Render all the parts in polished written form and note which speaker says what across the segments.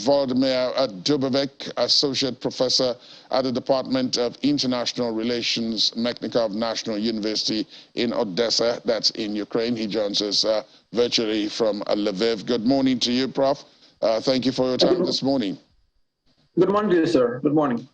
Speaker 1: Volodymyr Dubovik, Associate Professor at the Department of International Relations, Mechnikov National University in Odessa, that's in Ukraine. He joins us virtually from Lviv. Good morning to you, Prof. Thank you for your time this morning.
Speaker 2: Good morning to you, sir. Good morning.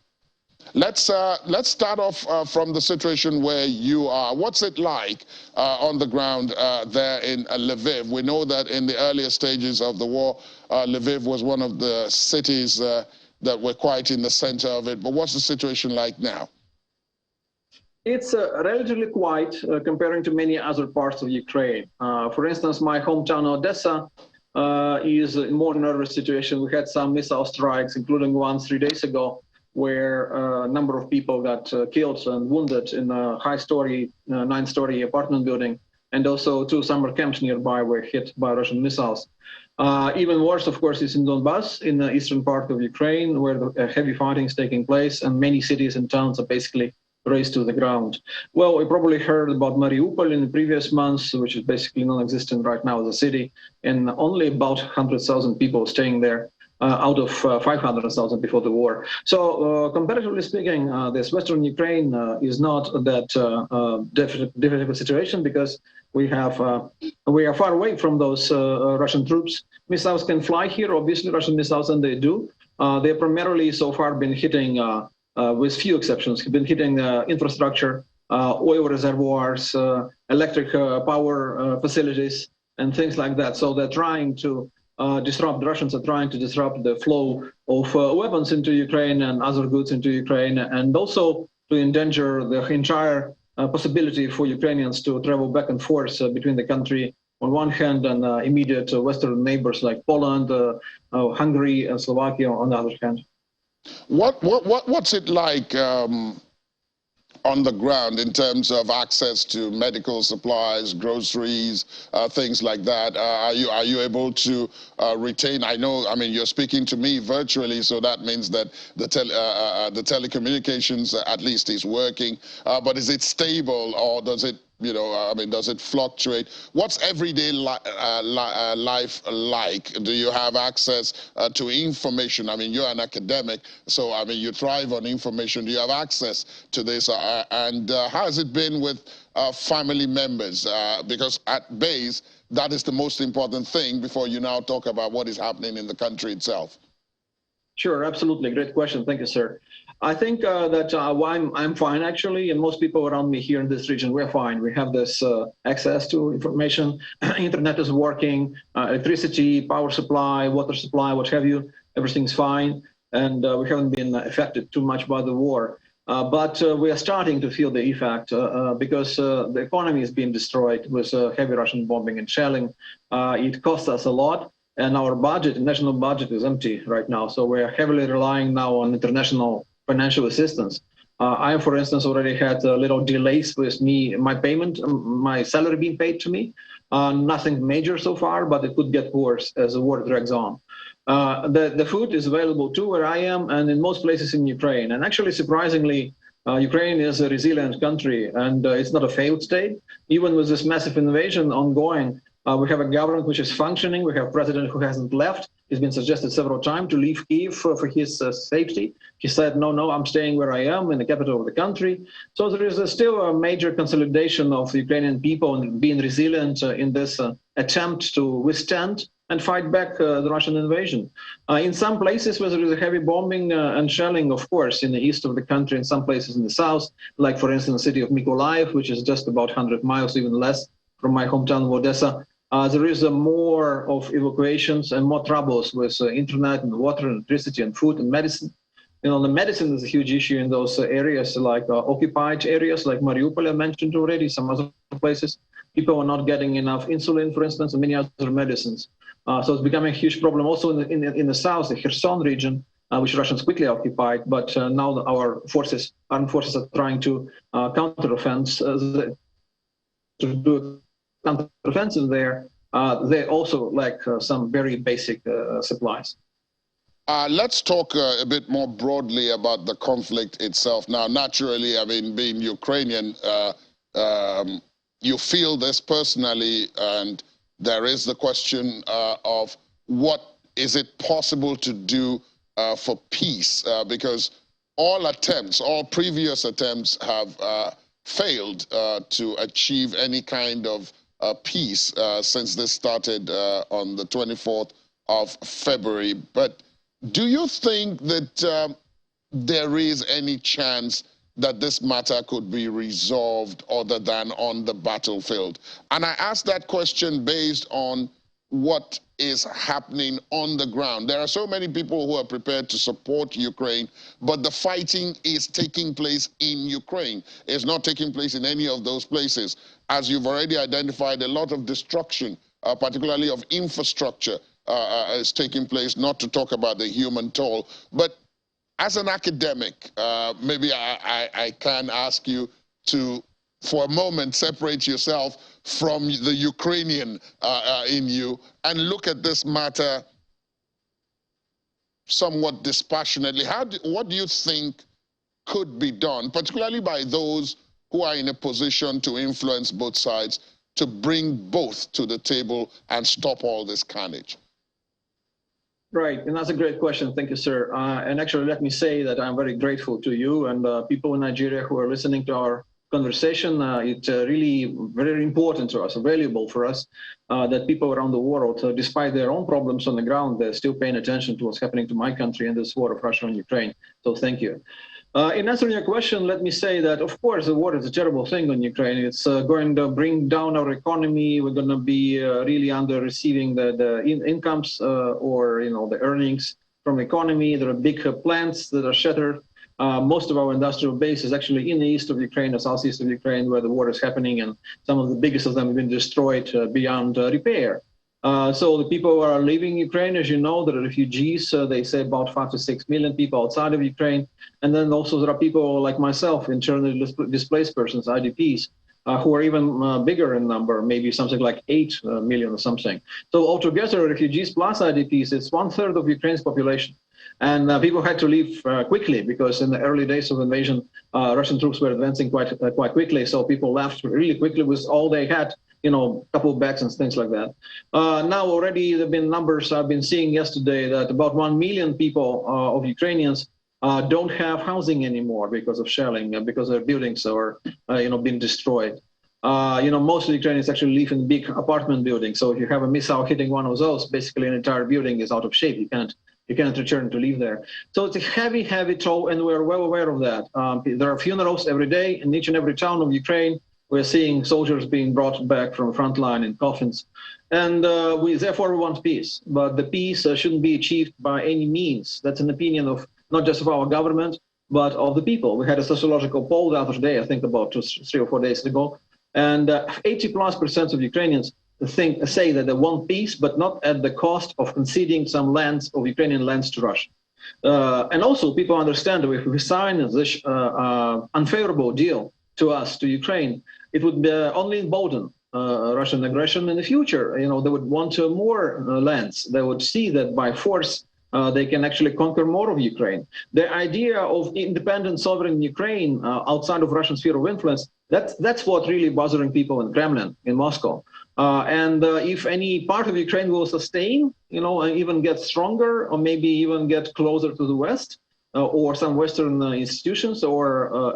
Speaker 1: Let's start off from the situation where you are. What's it like on the ground there in Lviv? We know that in the earlier stages of the war, Lviv was one of the cities that were quite in the center of it. But what's the situation like now?
Speaker 2: It's relatively quiet comparing to many other parts of Ukraine. For instance, my hometown Odessa is in a more nervous situation. We had some missile strikes, including one 3 days ago, where a number of people got killed and wounded in a high-story, 9-story apartment building, and also 2 summer camps nearby were hit by Russian missiles. Even worse, of course, is in Donbass, in the eastern part of Ukraine, where the heavy fighting is taking place, and many cities and towns are basically razed to the ground. Well, we probably heard about Mariupol in the previous months, which is basically non-existent right now as a city, and only about 100,000 people staying there. Out of 500,000 before the war. So comparatively speaking, this Western Ukraine is not that difficult situation because we are far away from those Russian troops. Missiles can fly here, obviously Russian missiles, and they do. They primarily so far been hitting, with few exceptions, have been hitting infrastructure, oil reservoirs, electric power facilities, and things like that. So they're trying to the Russians are trying to disrupt the flow of weapons into Ukraine and other goods into Ukraine, and also to endanger the entire possibility for Ukrainians to travel back and forth between the country on one hand and immediate Western neighbors like Poland, Hungary, and Slovakia on the other hand.
Speaker 1: What's it like on the ground in terms of access to medical supplies, groceries, things like that? Are you able to retain? I mean, you're speaking to me virtually, so that means that the telecommunications at least is working. But is it stable, or does it, does it fluctuate? What's everyday life like? Do you have access to information? I mean, you're an academic, so I mean, you thrive on information. Do you have access to this? And how has it been with family members? Because at base, that is the most important thing before you now talk about what is happening in the country itself.
Speaker 2: Sure, absolutely. Great question. Thank you, sir. I think that I'm fine, actually, and most people around me here in this region, we're fine. We have this access to information. Internet is working, electricity, power supply, water supply, what have you. Everything's fine, and we haven't been affected too much by the war. But we are starting to feel the effect because the economy is being destroyed with heavy Russian bombing and shelling. It costs us a lot. And our budget, national budget, is empty right now. So we're heavily relying now on international financial assistance. I, for instance, already had little delays with my payment, my salary being paid to me. Nothing major so far, but it could get worse as the war drags on. The food is available too where I am and in most places in Ukraine. And actually, surprisingly, Ukraine is a resilient country and it's not a failed state. Even with this massive invasion ongoing, we have a government which is functioning. We have a president who hasn't left. He's been suggested several times to leave Kyiv for his safety. He said, no, I'm staying where I am in the capital of the country. So there is still a major consolidation of the Ukrainian people and being resilient in this attempt to withstand and fight back the Russian invasion. In some places where there is a heavy bombing and shelling, of course, in the east of the country, in some places in the south, like, for instance, the city of Mykolaiv, which is just about 100 miles, even less, from my hometown of Odessa. There is more of evacuations and more troubles with internet and water and electricity and food and medicine. The medicine is a huge issue in those areas, like occupied areas, like Mariupol I mentioned already, some other places. People are not getting enough insulin, for instance, and many other medicines. So it's becoming a huge problem also in the south, the Kherson region, which Russians quickly occupied. But now our armed forces are trying to counteroffensive there. They also lack some very basic supplies.
Speaker 1: Let's talk a bit more broadly about the conflict itself. Now, naturally, I mean, being Ukrainian, you feel this personally, and there is the question of what is it possible to do for peace? Because all previous attempts have failed to achieve any kind of peace since this started on the 24th of February. But do you think that there is any chance that this matter could be resolved other than on the battlefield? And I ask that question based on what is happening on the ground. There are so many people who are prepared to support Ukraine, but the fighting is taking place in Ukraine. It's not taking place in any of those places. As you've already identified, a lot of destruction, particularly of infrastructure, is taking place, not to talk about the human toll. But as an academic, maybe I can ask you to, for a moment, separate yourself from the Ukrainian in you and look at this matter somewhat dispassionately. What do you think could be done, particularly by those who are in a position to influence both sides, to bring both to the table and stop all this carnage?
Speaker 2: Right, and that's a great question. Thank you, sir. And actually, let me say that I'm very grateful to you and people in Nigeria who are listening to our conversation. It's really very important to us, valuable for us, that people around the world, despite their own problems on the ground, they're still paying attention to what's happening to my country in this war of Russia and Ukraine. So thank you. In answering your question, let me say that, of course, the war is a terrible thing on Ukraine. It's going to bring down our economy. We're going to be really under receiving the incomes or the earnings from the economy. There are big plants that are shattered. Most of our industrial base is actually in the east of Ukraine or southeast of Ukraine, where the war is happening, and some of the biggest of them have been destroyed beyond repair. So the people who are leaving Ukraine, as you know, there are refugees. They say about 5 to 6 million people outside of Ukraine. And then also there are people like myself, internally displaced persons, IDPs, who are even bigger in number, maybe something like 8 million or something. So altogether, refugees plus IDPs, it's 1/3 of Ukraine's population. And people had to leave quickly because in the early days of invasion, Russian troops were advancing quite quickly. So people left really quickly with all they had, a couple of bags and things like that. Now already there have been numbers I've been seeing yesterday that about 1 million people of Ukrainians don't have housing anymore because of shelling, because their buildings are, being destroyed. Most of the Ukrainians actually live in big apartment buildings. So if you have a missile hitting one of those, basically an entire building is out of shape. You cannot return to live there. So it's a heavy, heavy toll, and we're well aware of that. There are funerals every day in each and every town of Ukraine. We're seeing soldiers being brought back from the front line in coffins. And we therefore want peace. But the peace shouldn't be achieved by any means. That's an opinion of not just of our government, but of the people. We had a sociological poll the other day, I think about 3 or 4 days ago. And 80+% of Ukrainians say that they want peace, but not at the cost of conceding some lands of Ukrainian lands to Russia. And also people understand that if we sign this unfavorable deal to us, to Ukraine, it would only embolden Russian aggression in the future. They would want more lands. They would see that by force, they can actually conquer more of Ukraine. The idea of independent, sovereign Ukraine outside of Russian sphere of influence, that's what really bothering people in Kremlin, in Moscow. And if any part of Ukraine will sustain, and even get stronger, or maybe even get closer to the West, or some Western institutions or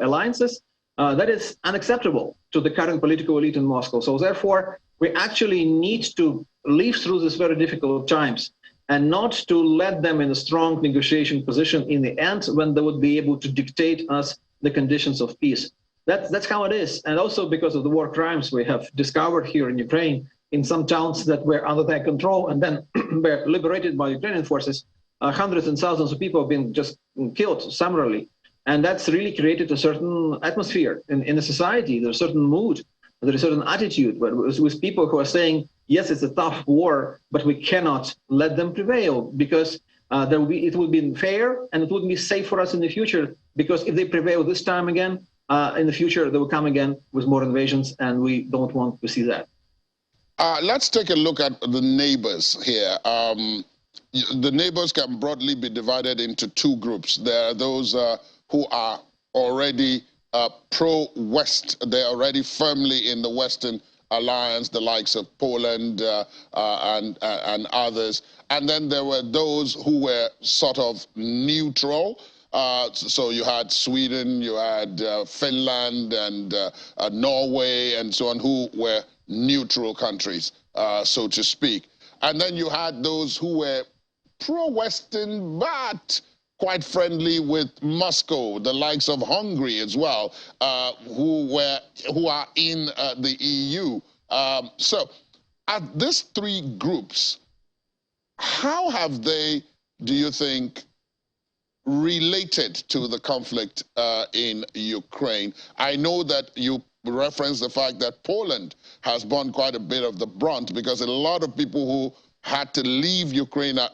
Speaker 2: alliances, that is unacceptable to the current political elite in Moscow. So therefore, we actually need to live through these very difficult times and not to let them in a strong negotiation position in the end when they would be able to dictate us the conditions of peace. That's how it is. And also because of the war crimes we have discovered here in Ukraine, in some towns that were under their control and then were liberated by Ukrainian forces, hundreds and thousands of people have been just killed summarily. And that's really created a certain atmosphere in a society. There's a certain mood, there is a certain attitude with people who are saying, yes, it's a tough war, but we cannot let them prevail because it would be fair and it wouldn't be safe for us in the future. Because if they prevail this time again, in the future, they will come again with more invasions, and we don't want to see that.
Speaker 1: Let's take a look at the neighbors here. The neighbors can broadly be divided into 2 groups. There are those who are already pro-West. They're already firmly in the Western alliance, the likes of Poland and others. And then there were those who were sort of neutral. So you had Sweden, you had Finland and Norway and so on, who were neutral countries, so to speak. And then you had those who were pro-Western, but quite friendly with Moscow, the likes of Hungary as well, who are in the EU. So at these three groups, how have they, do you think, related to the conflict in Ukraine? I know that you referenced the fact that Poland has borne quite a bit of the brunt, because a lot of people who had to leave Ukraine at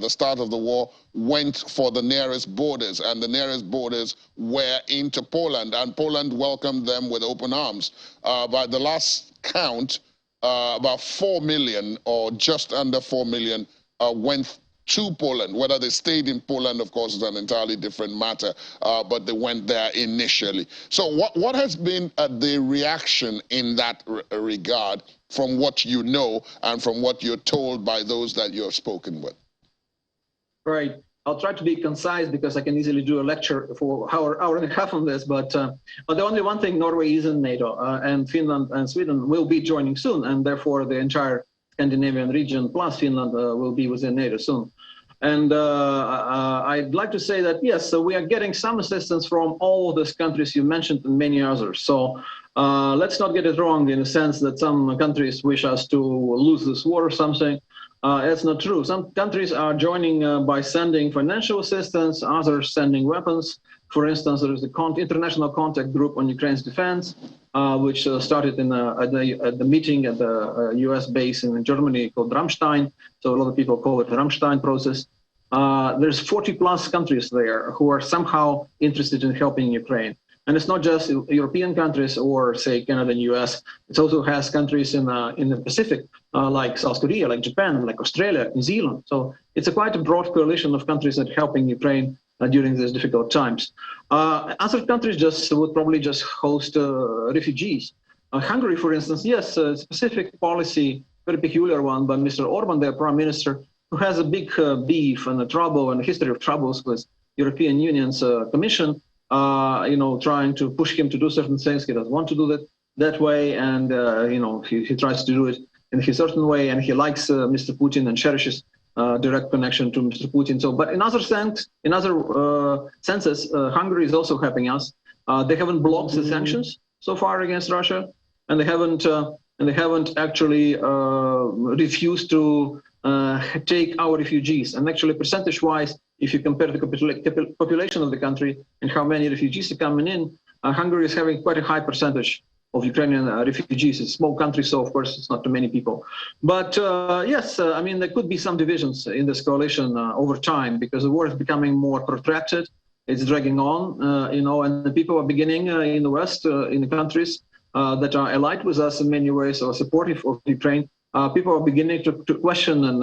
Speaker 1: the start of the war went for the nearest borders, and the nearest borders were into Poland, and Poland welcomed them with open arms. By the last count, about 4 million or just under 4 million went to Poland. Whether they stayed in Poland, of course, is an entirely different matter, but they went there initially. So what has been the reaction in that regard from what you know and from what you're told by those that you have spoken with?
Speaker 2: Right. I'll try to be concise because I can easily do a lecture for an hour and a half on this. But the only one thing, Norway is in NATO, and Finland and Sweden will be joining soon, and therefore the entire Scandinavian region plus Finland will be within NATO soon. And I'd like to say that, yes, so we are getting some assistance from all of those countries you mentioned and many others. So let's not get it wrong in the sense that some countries wish us to lose this war or something. That's not true. Some countries are joining by sending financial assistance, others sending weapons. For instance, there is the International Contact Group on Ukraine's defense, which started at the meeting at the US base in Germany called Ramstein. So a lot of people call it the Ramstein process. There's 40 plus countries there who are somehow interested in helping Ukraine. And it's not just European countries or, say, Canada and US. It also has countries in the Pacific, like South Korea, like Japan, like Australia, New Zealand. So it's quite a broad coalition of countries that are helping Ukraine during these difficult times. Other countries would probably just host refugees. Hungary, for instance, yes, a specific policy, very peculiar one by Mr. Orban, their prime minister, who has a big beef and a trouble and a history of troubles with European Union's Commission, trying to push him to do certain things. He doesn't want to do that way, and he tries to do it in his certain way, and he likes Mr. Putin and cherishes direct connection to Mr. Putin. So, but in other senses, Hungary is also helping us. They haven't blocked the sanctions so far against Russia, and they haven't actually refused to take our refugees. And actually, percentage-wise, if you compare the population of the country and how many refugees are coming in, Hungary is having quite a high percentage of Ukrainian refugees. It's a small country, so of course it's not too many people. But yes, I mean, there could be some divisions in this coalition over time because the war is becoming more protracted. It's dragging on, and the people are beginning in the West, in the countries that are allied with us in many ways or supportive of Ukraine. People are beginning to question and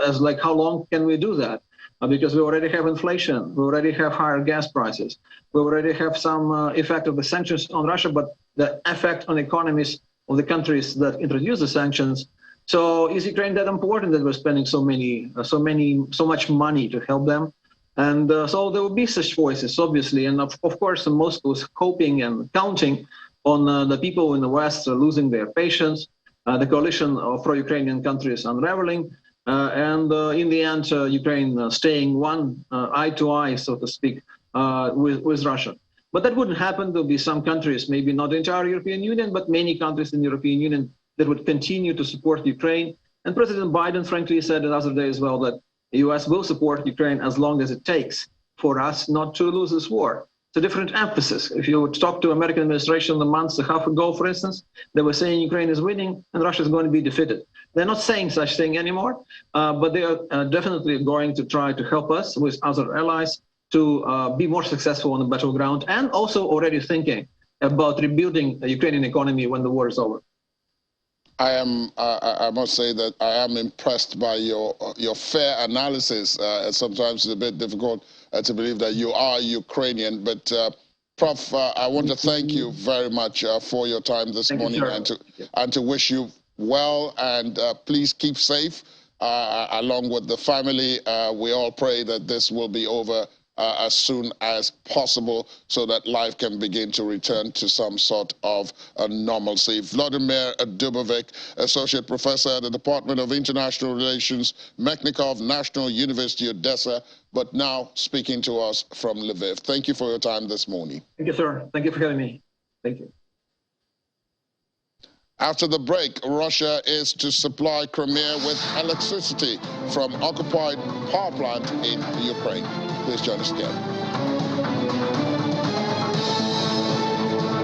Speaker 2: as like, how long can we do that? Because we already have inflation, we already have higher gas prices, we already have some effect of the sanctions on Russia, but the effect on economies of the countries that introduce the sanctions. So is Ukraine that important that we're spending so much money to help them? And so there will be such voices, obviously, and of course Moscow is hoping and counting on the people in the West losing their patience. The coalition of pro-Ukrainian countries unraveling, and in the end, Ukraine staying one eye to eye, so to speak, with Russia. But that wouldn't happen. There'll be some countries, maybe not the entire European Union, but many countries in the European Union that would continue to support Ukraine. And President Biden, frankly, said the other day as well that the US will support Ukraine as long as it takes for us not to lose this war. It's a different emphasis. If you talk to American administration a month and a half ago, for instance, they were saying Ukraine is winning and Russia is going to be defeated. They're not saying such thing anymore, but they are definitely going to try to help us with other allies to be more successful on the battleground, and also already thinking about rebuilding the Ukrainian economy when the war is over.
Speaker 1: I must say that I am impressed by your fair analysis. Sometimes it's a bit difficult to believe that you are Ukrainian, but Prof, I want to thank you very much for your time this morning, and to wish you well, and please keep safe along with the family. We all pray that this will be over as soon as possible so that life can begin to return to some sort of normalcy. Vladimir Dubovic, Associate Professor at the Department of International Relations, Mechnikov National University, Odessa, but now speaking to us from Lviv. Thank you for your time this morning.
Speaker 2: Thank you, sir. Thank you for having me. Thank you.
Speaker 1: After the break, Russia is to supply Crimea with electricity from occupied power plant in Ukraine. Please join us again.